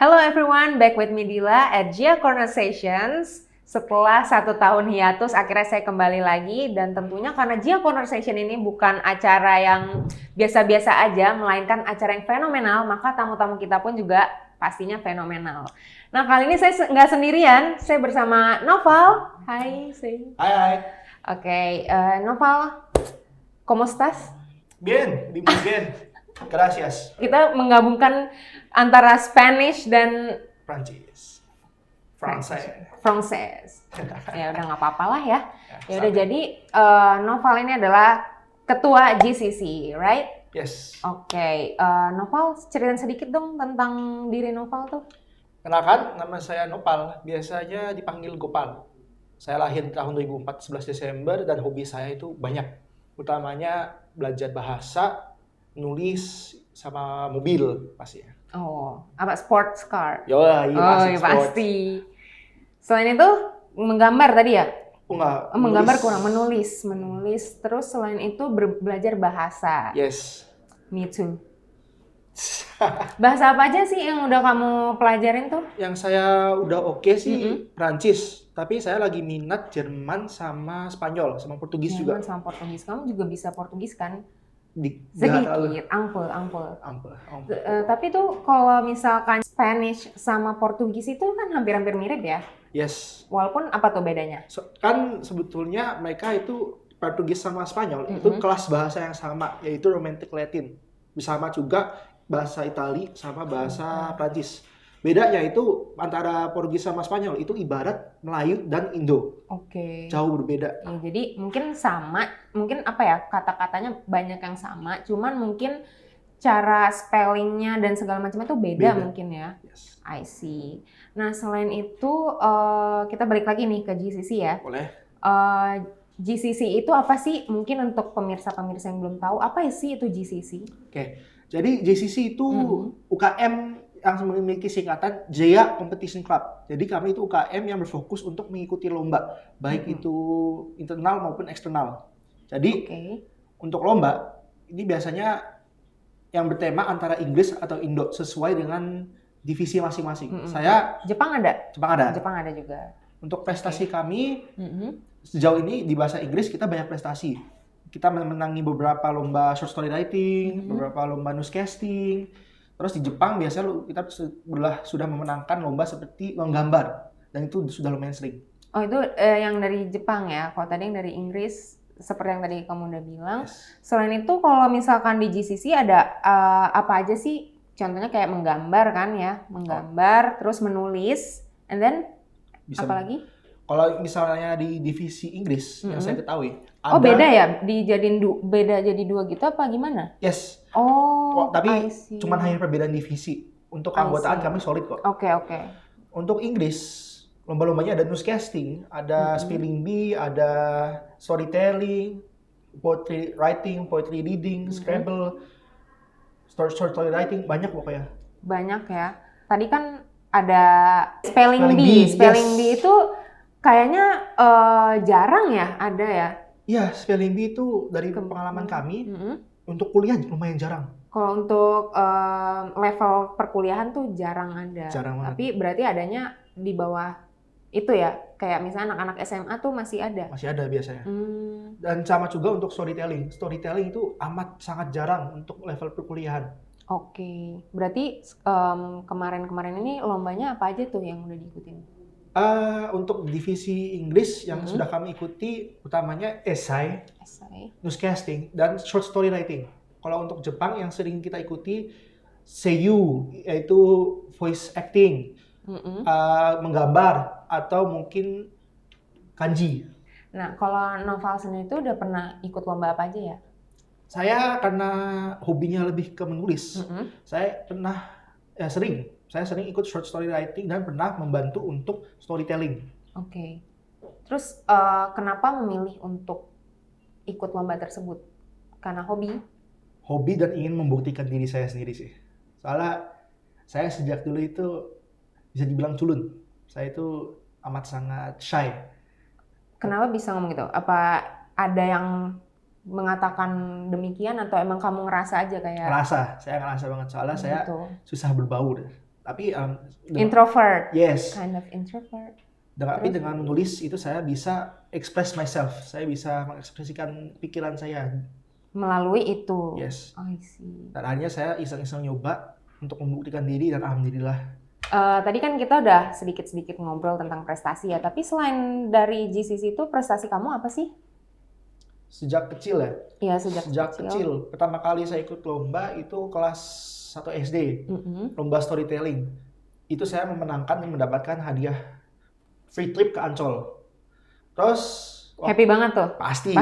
Hello everyone, back with me Dila at Gia Conversations. Setelah 1 tahun hiatus, akhirnya saya kembali lagi. Dan tentunya karena Gia Conversation ini bukan acara yang biasa-biasa aja, melainkan acara yang fenomenal, maka tamu-tamu kita pun juga pastinya fenomenal. Nah, kali ini saya nggak sendirian, saya bersama Noval. Hai, say. Hai. Oke, Noval, ¿cómo estás? Bien, muy bien. Gracias. Kita menggabungkan antara Spanish dan Prancis. Francais. Frances. Ya udah nggak apa-apa lah ya. Ya udah, Sampai. jadi Noval ini adalah ketua GCC, right? Yes. Oke, Noval ceritain sedikit dong tentang diri Noval tuh. Kenalkan, nama saya Nopal. Biasanya dipanggil Gopal. Saya lahir tahun 2004, 11 Desember, dan hobi saya itu banyak. Utamanya belajar bahasa, nulis, sama mobil pastinya. Oh, apa sports car? Iya Iya sports. pasti. Selain itu menggambar tadi ya? Enggak, Menggambar nulis. kurang, menulis. Terus selain itu belajar bahasa. Yes. Me too. Bahasa apa aja sih yang udah kamu pelajarin tuh? Yang saya udah oke sih Prancis, tapi saya lagi minat Jerman sama Spanyol, sama Portugis juga. Jerman sama Portugis. Kamu juga bisa Portugis kan? Nggak terlalu. Sedikit, ampel. Ampun. Tapi tuh kalau misalkan Spanish sama Portugis itu kan hampir-hampir mirip ya. Yes. Walaupun apa tuh bedanya? Kan sebetulnya mereka itu Portugis sama Spanyol itu kelas bahasa yang sama, yaitu Romantic Latin. Bersama juga bahasa Itali sama bahasa Prancis. Bedanya itu antara Portugis sama Spanyol itu ibarat Melayu dan Indo. Oke. Jauh berbeda. Ya, jadi mungkin sama, mungkin apa ya, kata-katanya banyak yang sama, cuman mungkin cara spellingnya dan segala macamnya tuh beda mungkin ya. Yes. I see. Nah, selain itu kita balik lagi nih ke GCC ya. Boleh. GCC itu apa sih? Mungkin untuk pemirsa-pemirsa yang belum tahu, apa sih itu GCC? Oke. Jadi JCC itu UKM yang memiliki singkatan Jaya Competition Club. Jadi kami itu UKM yang berfokus untuk mengikuti lomba, baik itu internal maupun eksternal. Jadi untuk lomba ini biasanya yang bertema antara Inggris atau Indo sesuai dengan divisi masing-masing. Saya Jepang ada? Jepang ada. Juga. Untuk prestasi kami sejauh ini di bahasa Inggris kita banyak prestasi. Kita menangi beberapa lomba short story writing, beberapa lomba newscasting. Terus di Jepang biasanya kita sudah memenangkan lomba seperti menggambar, dan itu sudah lumayan sering. Oh, itu yang dari Jepang ya. Kalau tadi yang dari Inggris seperti yang tadi kamu udah bilang. Yes. Selain itu kalau misalkan di GCC ada apa aja sih? Contohnya kayak menggambar kan ya, menggambar, terus menulis, and then Bisa. apa lagi? Kalau misalnya di divisi Inggris yang saya ketahui, Oh, beda ya? Dijadiin beda jadi dua gitu apa gimana? Yes. Oh, Tapi I see. cuman hanya perbedaan divisi. Untuk anggotaan kami solid kok. Oke. Untuk Inggris, lomba-lombanya ada newscasting, ada spelling bee, ada storytelling, poetry writing, poetry reading, Scrabble, short story writing, banyak pokoknya. Banyak ya. Tadi kan ada spelling Spelling bee. bee, Spelling yes. bee itu kayaknya jarang ya ada ya. Iya, spelling bee itu dari pengalaman kami, untuk kuliah lumayan jarang. Kalau untuk level perkuliahan tuh jarang ada. Jarang banget. Tapi berarti adanya di bawah itu ya. Kayak misalnya anak-anak SMA tuh masih ada. Masih ada biasanya. Dan sama juga untuk storytelling. Storytelling itu amat sangat jarang untuk level perkuliahan. Oke. Berarti kemarin-kemarin ini lombanya apa aja tuh yang udah diikutin? Untuk divisi Inggris yang sudah kami ikuti utamanya essay, newscasting, dan short story writing. Kalau untuk Jepang yang sering kita ikuti seiyu, yaitu voice acting, menggambar, atau mungkin kanji. Nah, kalau Noval sendiri itu udah pernah ikut lomba apa aja ya? Saya karena hobinya lebih ke menulis, saya sering ikut short story writing dan pernah membantu untuk storytelling. Oke. Terus kenapa memilih untuk ikut lomba tersebut? Karena hobi? Hobi dan ingin membuktikan diri saya sendiri sih. Soalnya saya sejak dulu itu bisa dibilang culun. Saya itu amat sangat shy. Kenapa bisa ngomong gitu? Apa ada yang mengatakan demikian atau emang kamu ngerasa aja kayak? Saya ngerasa banget soalnya saya gitu. susah berbau deh. Tapi Introvert. yes, Kind of introvert. tapi Terus? dengan menulis itu saya bisa express myself. Saya bisa mengekspresikan pikiran saya. Melalui itu. Yes. I see. Dan akhirnya saya iseng-iseng nyoba untuk membuktikan diri dan alhamdulillah. Tadi kan kita udah sedikit-sedikit ngobrol tentang prestasi ya, tapi selain dari GCC itu prestasi kamu apa sih? Sejak kecil ya. Iya, sejak kecil. Pertama kali saya ikut lomba itu kelas 1 SD. Mm-mm. Lomba storytelling. Itu saya memenangkan dan mendapatkan hadiah free trip ke Ancol. Terus Happy banget tuh. pasti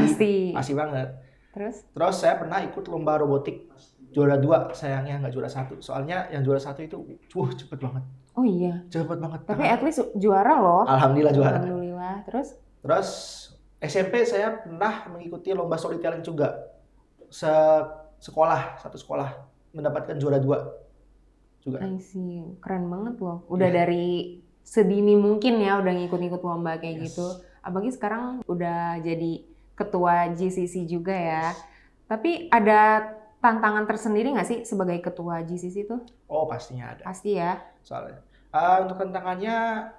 banget. Terus? Saya pernah ikut lomba robotik. Juara 2, sayangnya nggak juara 1. Soalnya yang juara 1 itu cepet banget. Oh iya. Cepet banget. Tapi at least juara loh. Alhamdulillah juara. Alhamdulillah. Terus? Terus SMP saya pernah mengikuti lomba storytelling juga. Satu sekolah mendapatkan juara 2 juga. I see. Keren banget loh. Udah Iya. dari sedini mungkin ya udah ngikut-ngikut lomba kayak Yes. gitu. Apalagi sekarang udah jadi ketua GCC juga ya. Tapi ada tantangan tersendiri nggak sih sebagai ketua GCC itu? Oh, pastinya ada. Pasti ya. Soalnya untuk tantangannya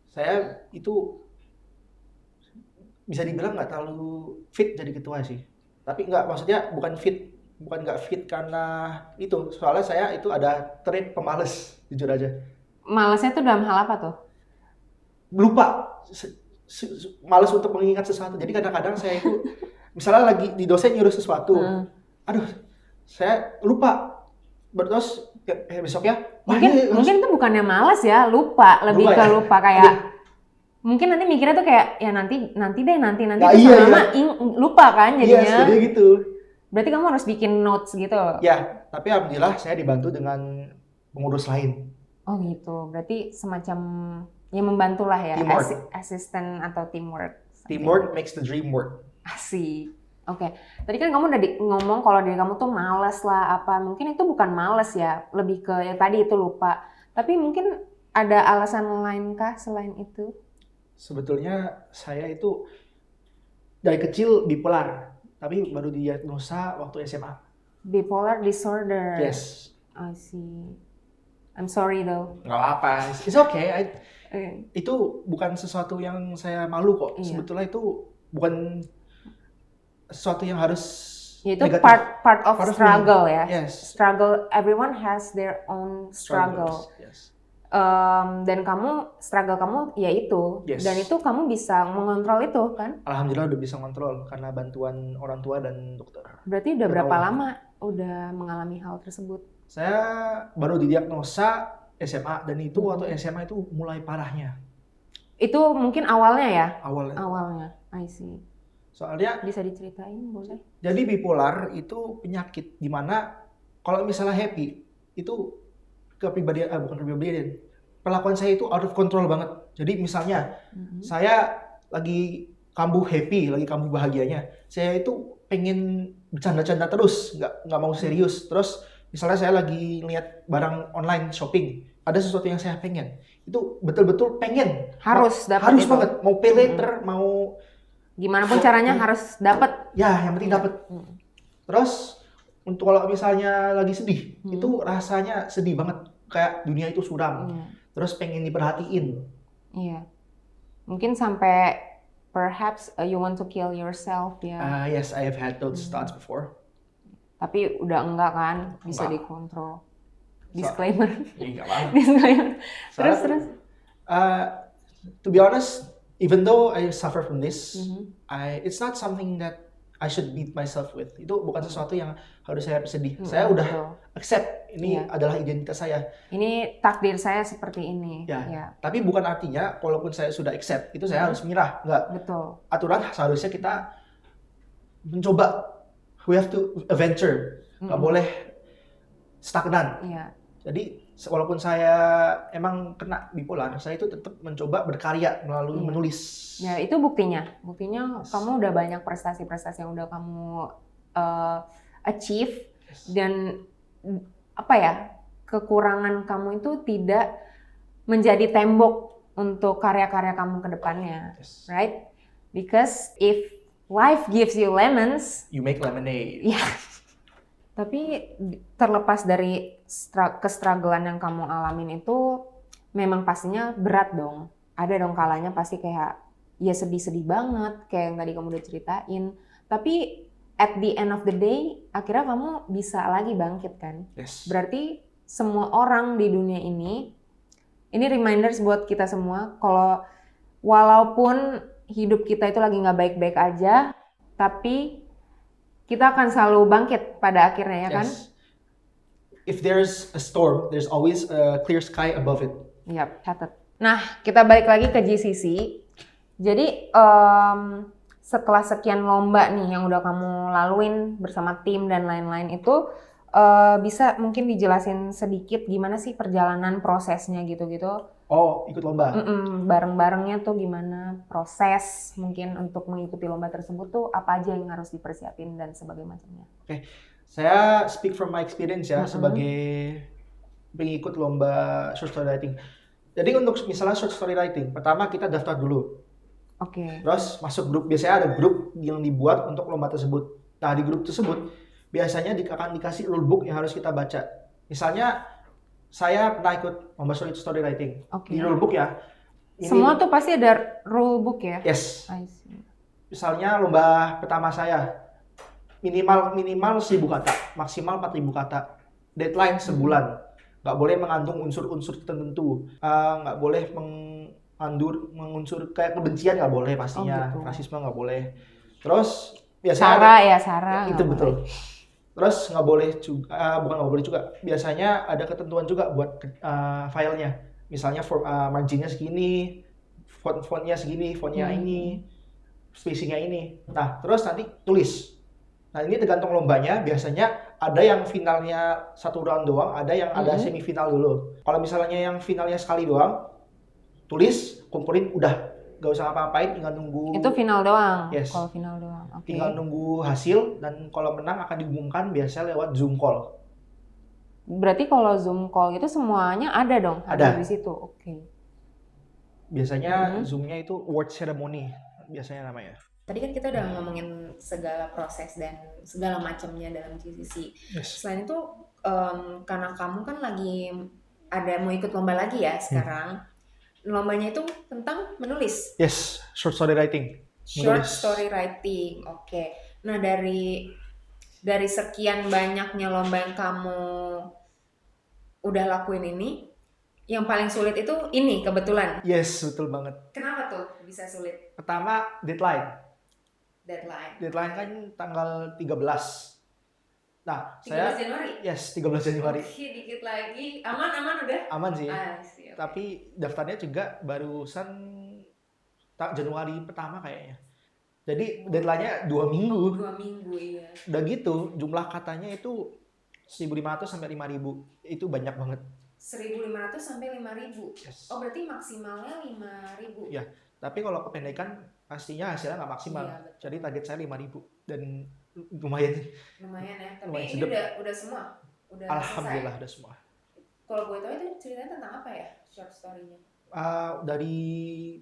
saya itu bisa dibilang nggak terlalu fit jadi ketua sih. Tapi maksudnya bukan nggak fit karena itu. Soalnya saya itu ada trait pemalas, jujur aja. Malasnya tuh dalam hal apa tuh? Lupa, malas untuk mengingat sesuatu. Jadi kadang-kadang saya itu misalnya lagi di dosen nyuruh sesuatu, aduh, saya lupa. Terus besoknya Mungkin itu bukannya malas ya, lupa, lebih Lupa ke ya? lupa kayak mungkin nanti mikirnya tuh kayak ya nanti deh Nah, terus iya, lama lupa kan Yes, jadinya. jadi gitu. Berarti kamu harus bikin notes gitu. Ya, tapi alhamdulillah saya dibantu dengan pengurus lain. Oh gitu. Berarti semacam ya membantulah ya, Teamwork. asisten atau teamwork. Teamwork makes the dream work. Asik. Oke. Tadi kan kamu udah ngomong kalau diri kamu tuh malas lah apa. Mungkin itu bukan malas ya, lebih ke ya tadi itu lupa. Tapi mungkin ada alasan lain kah selain itu? Sebetulnya saya itu dari kecil bipolar, tapi baru didiagnosa waktu SMA. Bipolar disorder. Yes. I see. I'm sorry though. Nggak apa-apa. It's okay. Okay. Itu bukan sesuatu yang saya malu kok. Iya. Sebetulnya itu bukan sesuatu yang harus Ya, itu negatif. part of Part of struggle me. ya. Yes. Struggle. Everyone has their own struggle. Struggles. Yes. Dan struggle kamu ya itu. Yes. Dan itu kamu bisa mengontrol itu kan? Alhamdulillah udah bisa kontrol karena bantuan orang tua dan dokter. Berarti udah berapa Bertahun. lama udah mengalami hal tersebut? Saya baru didiagnosa SMA dan itu waktu SMA itu mulai parahnya Itu mungkin awalnya ya? awalnya. Awalnya, I see. Soalnya Bisa diceritain boleh? jadi bipolar itu penyakit di mana kalau misalnya happy itu bukan kepribadian. Pelakuan saya itu out of control banget. Jadi misalnya saya lagi kambuh happy, lagi kambuh bahagianya. Saya itu pengen bercanda-canda terus, nggak mau serius. Terus misalnya saya lagi lihat barang online shopping, ada sesuatu yang saya pengen. Itu betul-betul pengen. Harus dapat Harus itu. banget. Mau pay later, mau Gimana pun caranya harus dapat. ya yang penting dapat. Terus untuk kalau misalnya lagi sedih, itu rasanya sedih banget. Kayak dunia itu suram. Terus pengen diperhatiin. Iya. Mungkin sampai perhaps you want to kill yourself ya. Yes, I have had those thoughts before. Tapi udah enggak kan, bisa Enggak. dikontrol. Disclaimer. Ya nggak apa-apa. Disclaimer. Soalnya, Terus. To be honest, even though I suffer from this, it's not something that I should beat myself with. Itu bukan sesuatu yang harus saya bersedih. Saya udah Betul. accept ini Iya. adalah identitas saya. Ini takdir saya seperti ini. Ya. Tapi bukan artinya walaupun saya sudah accept itu saya harus menyerah. Enggak. Betul. Aturan seharusnya kita mencoba. We have to adventure. Nggak boleh stagnan. Iya. Jadi walaupun saya emang kena bipolar, saya itu tetap mencoba berkarya melalui menulis. Ya, itu buktinya. Buktinya kamu udah banyak prestasi-prestasi yang udah kamu achieve dan apa ya? Kekurangan kamu itu tidak menjadi tembok untuk karya-karya kamu ke depannya, Yes. right? Because if life gives you lemons, You make lemonade. ya Tapi terlepas dari kestrugglean yang kamu alamin itu, memang pastinya berat dong. Ada dong kalanya pasti kayak ya sedih-sedih banget kayak yang tadi kamu udah ceritain. Tapi at the end of the day akhirnya kamu bisa lagi bangkit kan. Yes. Berarti semua orang di dunia ini reminders buat kita semua kalau walaupun hidup kita itu lagi nggak baik-baik aja, tapi kita akan selalu bangkit pada akhirnya ya kan? Yes. If there's a storm, there's always a clear sky above it. Yap, catat. Nah, kita balik lagi ke GCC. Jadi setelah sekian lomba nih yang udah kamu laluin bersama tim dan lain-lain itu, bisa mungkin dijelasin sedikit gimana sih perjalanan prosesnya gitu-gitu? Oh, ikut lomba. Bareng-barengnya tuh gimana proses mungkin untuk mengikuti lomba tersebut tuh apa aja yang harus dipersiapin dan sebagainya macamnya. Oke, saya speak from my experience ya sebagai pengikut lomba short story writing. Jadi untuk misalnya short story writing, pertama kita daftar dulu. Oke. Terus masuk grup, biasanya ada grup yang dibuat untuk lomba tersebut. Nah di grup tersebut biasanya akan dikasih rulebook yang harus kita baca. Misalnya saya pernah ikut lomba short story writing. Oke. Di rulebook ya. Semua tuh pasti ada rulebook ya? Yes. I see. Misalnya lomba pertama saya minimal 1.000 kata, maksimal 4.000 kata. Deadline sebulan. Nggak boleh mengandung unsur-unsur tertentu. Nggak boleh mengunsur kayak kebencian nggak boleh pastinya. Gitu. Rasisme nggak boleh. Terus biasanya Sara. itu betul. Terus nggak boleh juga, bukan nggak boleh juga. Biasanya ada ketentuan juga buat filenya. Misalnya marginnya segini, fontnya segini, fontnya ini, spacingnya ini. Nah, terus nanti tulis. Nah, ini tergantung lombanya. Biasanya ada yang finalnya satu round doang, ada yang ada semifinal dulu. Kalau misalnya yang finalnya sekali doang, tulis, kumpulin, udah. Gak usah apa-apain, tinggal nunggu. Itu final doang? Yes. Kalau final doang, oke. Tinggal nunggu hasil, dan kalau menang akan diumumkan biasanya lewat Zoom call. Berarti kalau Zoom call itu semuanya ada dong? Ada. Di situ, oke. Biasanya Zoom-nya itu award ceremony, biasanya namanya. Tadi kan kita udah ngomongin segala proses dan segala macamnya dalam GCC. Yes. Selain itu, karena kamu kan lagi mau ikut lomba lagi ya sekarang. Lombanya itu tentang menulis. Yes, short story writing. Short story writing, oke. Nah dari sekian banyaknya lomba yang kamu udah lakuin ini, yang paling sulit itu ini kebetulan. Yes, betul banget. Kenapa tuh bisa sulit? Pertama, deadline. Deadline kan tanggal 13. Nah, 13 Januari? Yes, 13 Januari. Oke, dikit lagi. Aman udah? Aman sih. Okay. Tapi daftarnya juga barusan Januari pertama kayaknya. Jadi deadline-nya 2 minggu. 2 minggu, iya. Udah gitu, jumlah katanya itu 1.500 sampai 5.000. Itu banyak banget. 1.500 sampai 5.000? Yes. Oh, berarti maksimalnya 5.000? Ya, tapi kalau kependekan pastinya hasilnya nggak maksimal. Iya, jadi target saya 5.000 dan lumayan ya. Tapi lumayan ini udah semua? Udah Alhamdulillah selesai? Udah semua. Kalau gue tahu itu ceritanya tentang apa ya short story-nya? Dari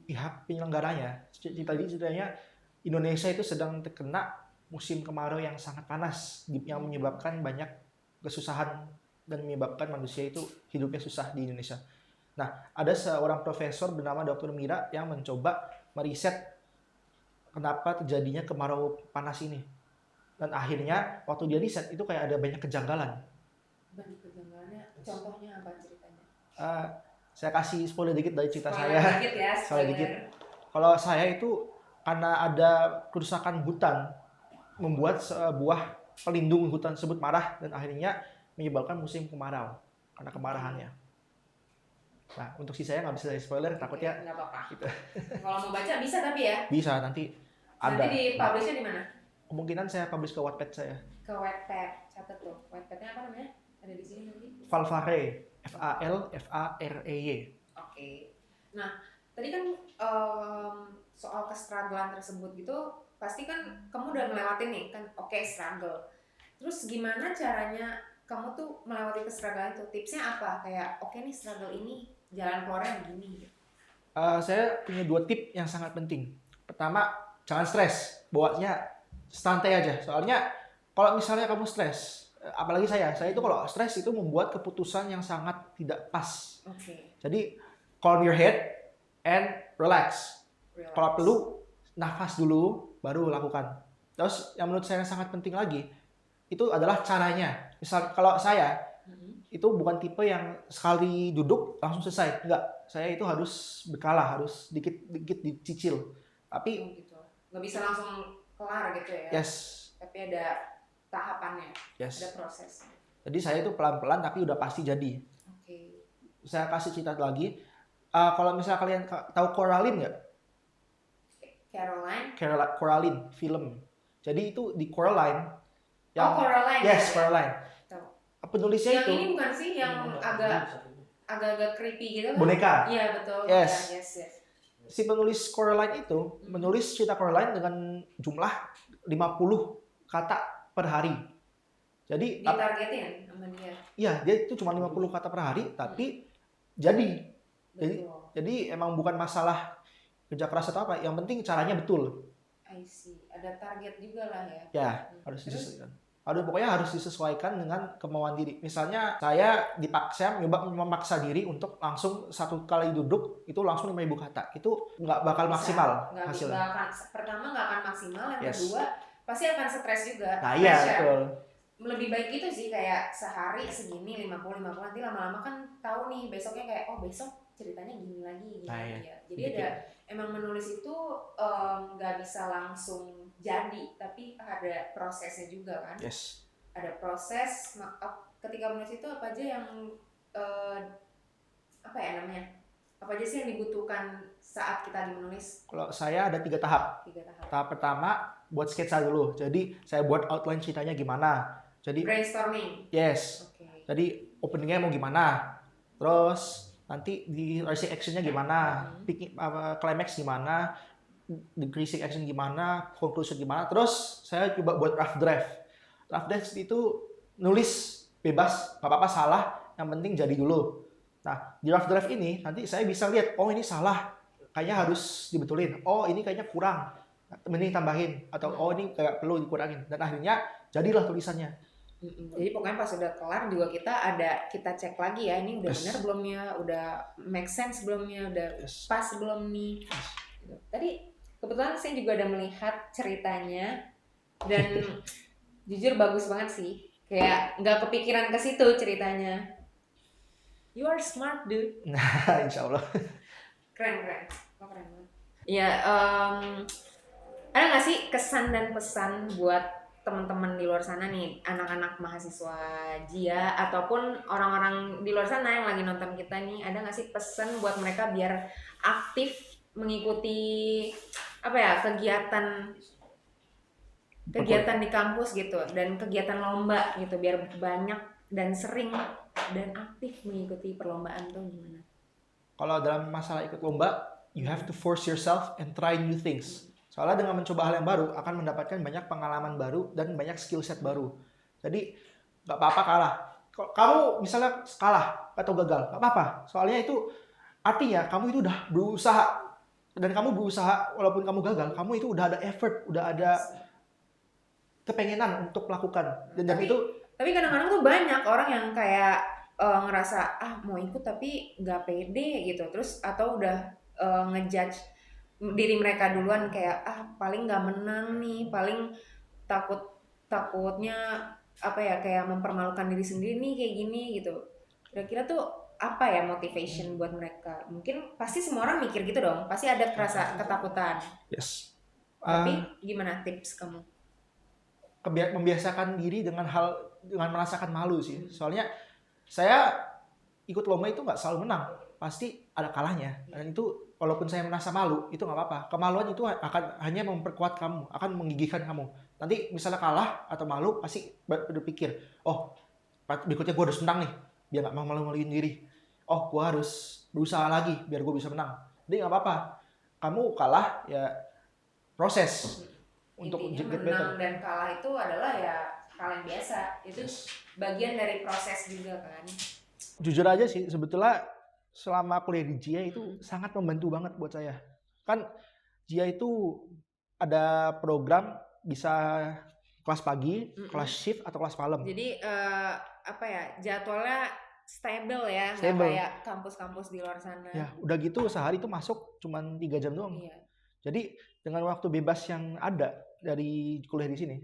pihak penyelenggaranya, ceritanya Indonesia itu sedang terkena musim kemarau yang sangat panas yang menyebabkan banyak kesusahan dan menyebabkan manusia itu hidupnya susah di Indonesia. Nah, ada seorang profesor bernama Dr. Mira yang mencoba meriset kenapa terjadinya kemarau panas ini. Dan akhirnya waktu dia riset itu kayak ada banyak kejanggalan. Banyak kejanggalannya, contohnya apa ceritanya? Saya kasih spoiler dikit dari cerita saya. Spoiler dikit. Kalau saya itu karena ada kerusakan hutan, membuat sebuah pelindung hutan tersebut marah dan akhirnya menyebabkan musim kemarau karena kemarahannya. Nah, untuk sisanya nggak bisa dari spoiler, takutnya. Nggak apa-apa. Gitu. Kalau mau baca bisa tapi ya? Bisa, nanti ada. Nanti di publish-nya di mana? Kemungkinan saya publish ke Wattpad saya. Ke Wattpad, catat tuh. Wattpad-nya apa namanya? Ada di sini nanti. Falfare, FALFAREY. Oke. Nah, tadi kan soal kestrugglean tersebut gitu, pasti kan kamu udah ngelewatin nih kan, oke, struggle. Terus gimana caranya kamu tuh melewati kestrugglean itu? Tipsnya apa? Kayak oke nih struggle ini jalan keluarnya begini. Saya punya 2 tip yang sangat penting. Pertama, jangan stres, bawanya santai aja. Soalnya kalau misalnya kamu stres, apalagi saya itu kalau stres itu membuat keputusan yang sangat tidak pas. Oke. Jadi calm your head and relax. Relax. Kalau perlu nafas dulu baru lakukan. Terus yang menurut saya sangat penting lagi itu adalah caranya. Misal kalau saya itu bukan tipe yang sekali duduk langsung selesai. Enggak, saya itu harus berkala, harus dikit-dikit dicicil. Tapi gitu. Nggak bisa langsung kelar gitu ya. yes. Tapi ada tahapannya, Yes. ada prosesnya. Jadi saya itu pelan-pelan tapi udah pasti jadi. Oke. Saya kasih cerita lagi. Kalau misalnya kalian tahu Coraline nggak? Coraline film. Jadi itu di Coraline. Coraline. Yes, Coraline. Tahu. Penulisnya Yang itu. ini bukan sih yang agak creepy gitu kan? Boneka. Iya betul. Yes. Yes. Si penulis Coraline itu menulis cerita Coraline dengan jumlah 50 kata per hari. Jadi ditargetin sama dia. Iya, dia itu cuma 50 kata per hari tapi jadi. Jadi emang bukan masalah kerja keras atau apa, yang penting caranya betul. I see. Ada target juga lah ya. Ya, harus disesuaikan. Pokoknya harus disesuaikan dengan kemauan diri. Misalnya saya memaksa diri untuk langsung satu kali duduk itu langsung 5.000 kata. Itu nggak bakal maksimal hasilnya. Pertama nggak akan maksimal, yang kedua pasti akan stres juga. Nah iya, betul. Lebih baik gitu sih, kayak sehari segini 50 nanti lama-lama kan tahu nih besoknya kayak besok ceritanya gini lagi. Ya. Jadi emang menulis itu nggak bisa langsung jadi, tapi ada prosesnya juga kan. Yes. Ada proses ketika menulis itu apa aja yang apa aja sih yang dibutuhkan saat kita menulis? Kalau saya ada 3 tahap. Tahap pertama buat sketsa dulu. Jadi saya buat outline ceritanya gimana. Jadi brainstorming. Yes. Okay. Jadi openingnya mau gimana. Terus nanti di rising actionnya gimana, climax gimana, decreasing action gimana, conclusion gimana. Terus saya coba buat rough draft. Rough draft itu nulis bebas, nggak apa-apa salah, yang penting jadi dulu. Nah, di rough draft ini nanti saya bisa lihat, ini salah, kayaknya harus dibetulin. Ini kayaknya kurang, mending tambahin. Atau ini kayak perlu dikurangin. Dan akhirnya jadilah tulisannya. Jadi pokoknya pas udah kelar juga kita cek lagi ya, ini udah benar belum ya, udah make sense belum ya, udah pas belum nih. Tadi kebetulan saya juga ada melihat ceritanya dan jujur bagus banget sih, kayak nggak kepikiran ke situ ceritanya. You are smart dude. Nah, insya Allah. Keren banget. Ya, ada nggak sih kesan dan pesan buat teman-teman di luar sana nih, anak-anak mahasiswa JIA ataupun orang-orang di luar sana yang lagi nonton kita nih, ada nggak sih pesan buat mereka biar aktif mengikuti kegiatan di kampus gitu, dan kegiatan lomba gitu, biar banyak dan sering dan aktif mengikuti perlombaan tuh gimana? Kalau dalam masalah ikut lomba, you have to force yourself and try new things. Soalnya dengan mencoba hal yang baru akan mendapatkan banyak pengalaman baru dan banyak skill set baru. Jadi nggak apa-apa kalah. Kamu misalnya kalah atau gagal, nggak apa-apa. Soalnya itu artinya kamu itu udah berusaha, dan kamu berusaha walaupun kamu gagal, kamu itu udah ada effort, udah ada kepengenan untuk melakukan. Tapi kadang-kadang tuh banyak orang yang kayak ngerasa mau ikut tapi nggak pede gitu, terus atau udah ngejudge diri mereka duluan kayak paling nggak menang nih, paling takutnya kayak mempermalukan diri sendiri nih kayak gini gitu. Kira-kira tuh apa ya motivation buat mereka? Mungkin pasti semua orang mikir gitu dong, pasti ada rasa ketakutan. Yes. Tapi gimana tips kamu? Membiasakan diri dengan merasakan malu sih. Soalnya saya ikut lomba itu nggak selalu menang, pasti ada kalahnya. Dan itu walaupun saya merasa malu, itu nggak apa-apa. Kemaluan itu akan hanya memperkuat kamu, akan menggigihkan kamu. Nanti misalnya kalah atau malu, pasti berpikir, berikutnya gue harus menang nih, biar nggak malu-maluin diri. Gue harus berusaha lagi biar gue bisa menang. Jadi nggak apa-apa. Kamu kalah ya proses untuk get better. Menang dan kalah itu adalah ya hal yang biasa. Itu bagian dari proses juga kan. Jujur aja sih, sebetulnya selama kuliah di JIA itu sangat membantu banget buat saya. Kan JIA itu ada program bisa kelas pagi, kelas shift atau kelas malam. Jadi apa ya, jadwalnya stable ya, nggak Stable. kayak kampus-kampus di luar sana. Ya, udah gitu sehari itu masuk cuman 3 jam doang. Iya. Jadi dengan waktu bebas yang ada dari kuliah di sini,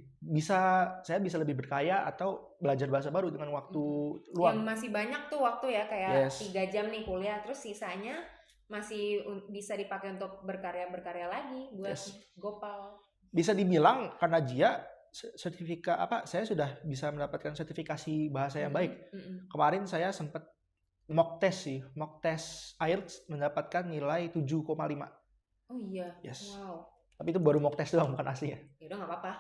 saya bisa lebih berkaya atau belajar bahasa baru dengan waktu Yang luang. masih banyak tuh waktu ya, kayak Yes. 3 jam nih kuliah, terus sisanya masih bisa dipakai untuk berkarya lagi buat Yes. Gopal. Bisa dibilang karena Jia saya sudah bisa mendapatkan sertifikasi bahasa yang baik. Kemarin saya sempat mock test IELTS mendapatkan nilai 7,5. Oh iya. Yes. Wow. Tapi itu baru mock test doang, bukan aslinya. Ya udah nggak apa-apa.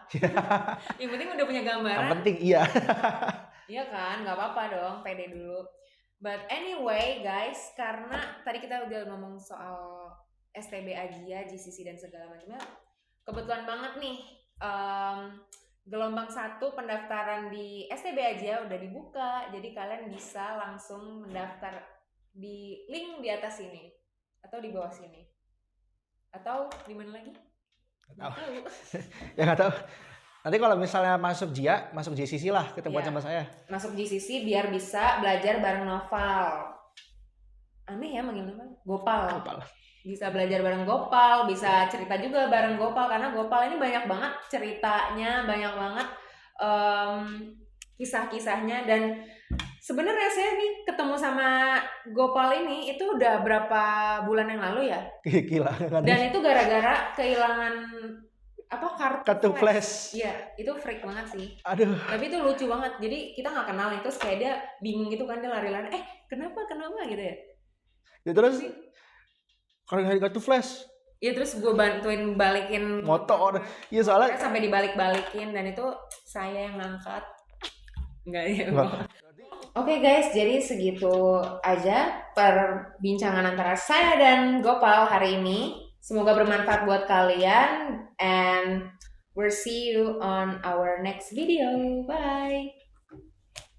Yang penting udah punya gambaran. Yang penting iya. Iya kan, nggak apa-apa dong, pede dulu. But anyway guys, karena tadi kita udah ngomong soal STB Ajia, GCC dan segala macamnya, kebetulan banget nih gelombang 1 pendaftaran di STB Ajia udah dibuka, jadi kalian bisa langsung mendaftar di link di atas sini atau di bawah sini atau di mana lagi? Nggak tahu. Ya nggak tahu. Nanti kalau misalnya masuk Jia, masuk JCC lah ketemu sama saya. Masuk GCC biar bisa belajar bareng Noval. Aneh ya manggil nama Gopal. Bisa belajar bareng Gopal, bisa cerita juga bareng Gopal karena Gopal ini banyak banget ceritanya, banyak banget kisah-kisahnya. Dan sebenarnya saya nih ketemu sama Gopal ini itu udah berapa bulan yang lalu ya. Gila. Dan itu gara-gara kehilangan kartu flash. Iya, itu freak banget sih. Aduh. Tapi itu lucu banget. Jadi kita nggak kenal, terus kayak dia bingung gitu kan, dia lari-lari. Kenapa gitu ya? Ya terus kalau nggak kartu flash. Iya, terus gue bantuin balikin motor. Iya soalnya sampai dibalik-balikin dan itu saya yang ngangkat. Enggak ya. Oke guys, jadi segitu aja perbincangan antara saya dan Gopal hari ini. Semoga bermanfaat buat kalian and we'll see you on our next video. Bye.